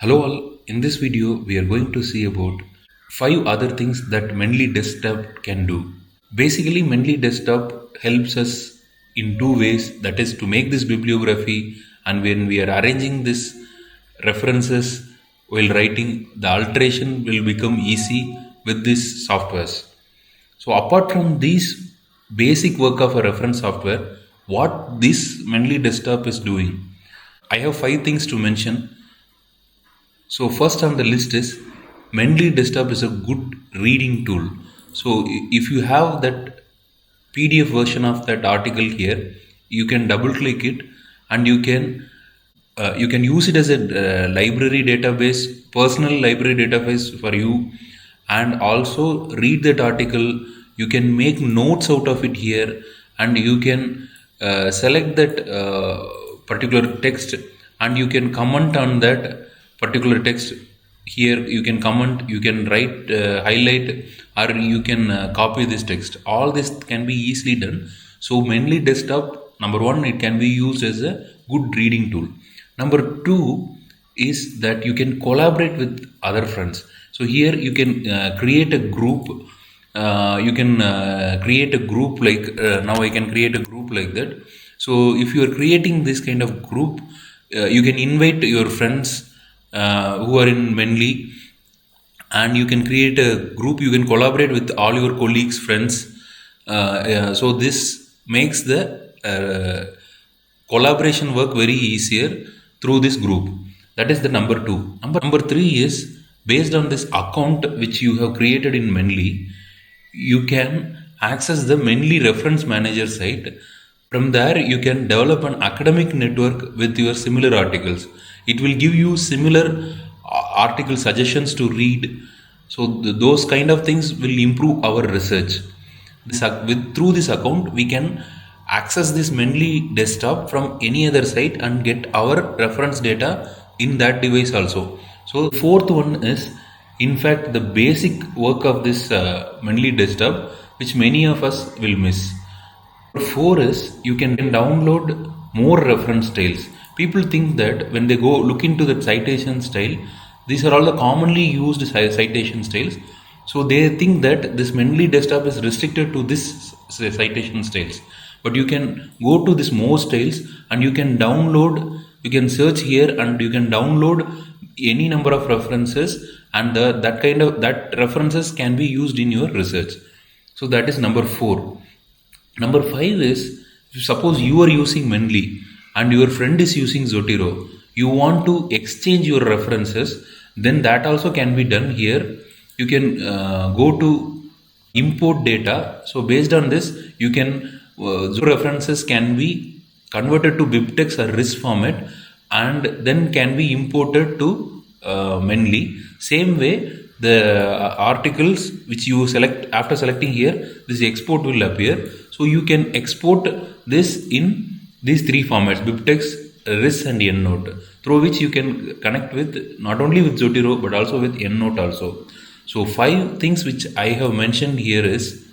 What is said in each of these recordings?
Hello all, in this video we are going to see about 5 other things that Mendeley desktop can do. Basically Mendeley desktop helps us in two ways, that is to make this bibliography, and when we are arranging this references while writing, the alteration will become easy with this softwares. So apart from these basic work of a reference software, what this Mendeley desktop is doing, I have 5 things to mention. So first on the list is Mendeley Desktop is a good reading tool. So if you have that PDF version of that article here, you can double click it and you can use it as a library database, personal library database for you, and also read that article. You can make notes out of it here, and you can select that particular text, and you can comment on that particular text. Here you can comment, you can write, highlight, or you can copy this text. All this can be easily done. So Mendeley Desktop, number one, it can be used as a good reading tool. Number two is that you can collaborate with other friends. So here you can create a group. You can create a group like now I can create a group like that. So if you are creating this kind of group, you can invite your friends who are in Mendeley, and you can create a group. You can collaborate with all your colleagues, friends. So this makes the collaboration work very easier through this group. That is the number two. Number three is based on this account which you have created in Mendeley, you can access the Mendeley reference manager site. From there, you can develop an academic network with your similar articles. It will give you similar article suggestions to read. So those kind of things will improve our research. Through this account, we can access this Mendeley desktop from any other site and get our reference data in that device also. So the fourth one is, in fact, the basic work of this Mendeley desktop, which many of us will miss. Four is you can download more reference styles. People think that when they go look into the citation style, these are all the commonly used citation styles. So they think that this Mendeley desktop is restricted to this citation styles. But you can go to this more styles and you can download, you can search here and you can download any number of references, and that references can be used in your research. So that is number 4. Number 5 is, suppose you are using Mendeley and your friend is using Zotero, you want to exchange your references, then that also can be done here. You can go to import data. So based on this, you can references can be converted to BibTeX or RIS format and then can be imported to Mendeley. Same way, the articles which you select after selecting here, this export will appear. So you can export this in these 3 formats: BibTeX, RIS and Endnote, through which you can connect with not only with Zotero but also with Endnote also. So 5 things which I have mentioned here is: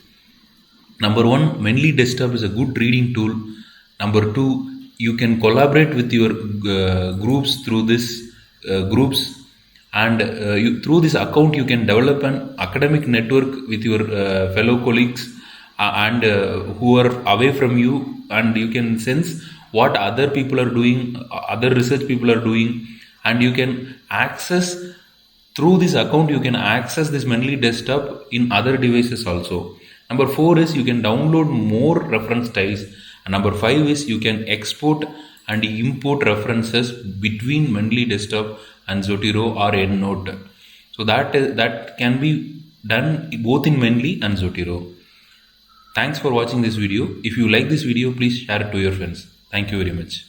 number 1, Mendeley desktop is a good reading tool. Number 2, you can collaborate with your groups through this groups, and through this account you can develop an academic network with your fellow colleagues and who are away from you, and you can sense what other people are doing, other research people are doing, and you can access through this account, you can access this Mendeley desktop in other devices also. Number 4 is you can download more reference styles, and number 5 is you can export and import references between Mendeley desktop and Zotero or Endnote. So that can be done both in Mendeley and Zotero. Thanks for watching this video. If you like this video, please share it to your friends. Thank you very much.